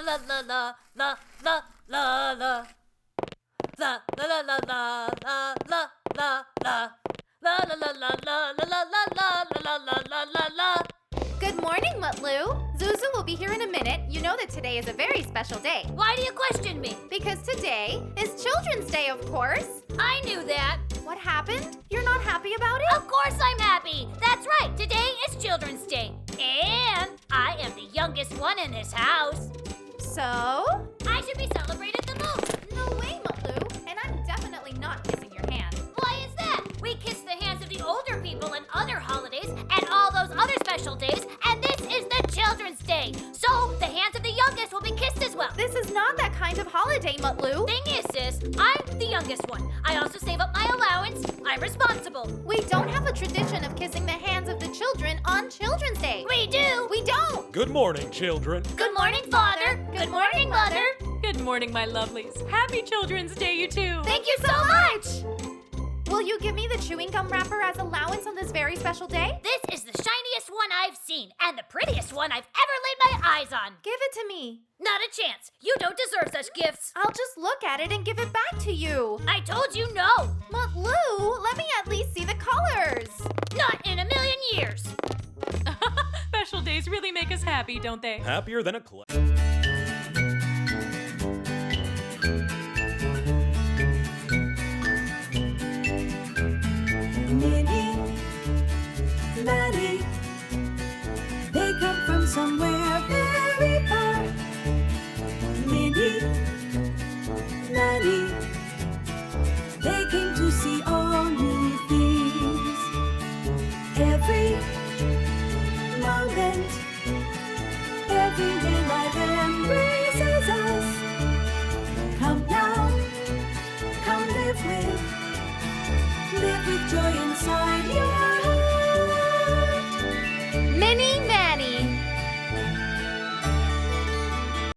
la la la la la la la. La la la la la la la la la. La la la la la la la la la la la la la. Good morning, Mutlu. Zuzu will be here in a minute. You know that today is a very special day. Why do you question me? Because today is Children's Day, of course. I knew that. What happened? You're not happy about it? Of course I'm happy. That's right. Today is Children's Day. And I am the youngest one in this house. So? I should be celebrated the most. No way, Mutlu. And I'm definitely not kissing your hand. Why is that? We kiss the hands of the older people and other holidays and all those other special days, and this is the Children's Day. So the hands of the youngest will be kissed as well. This is not that kind of holiday, Mutlu. Thing is, sis, I'm the youngest one. I also save up my allowance. I'm responsible. We don't have a tradition of kissing the hands of the children on Children's Day. We do. We don't. Good morning, children. Good morning, Father. Good morning, Mother. Good morning, my lovelies. Happy Children's Day, you two. Thank you so much. Will you give me the chewing gum wrapper as allowance on this very special day? This is the shiniest one I've seen and the prettiest one I've ever laid my eyes on. Give it to me. Not a chance. You don't deserve such gifts. I'll just look at it and give it back to you. I told you no. Mutlu, let me at least see the colors. Not in a million years. Special days really make us happy, don't they? Happier than a clown. Minnie, Maddie, they come from somewhere very far. Minnie, Maddie, they came to see all new things. Every moment, everyday life embraces us. Come now, come live with joy inside your heart. Minnie,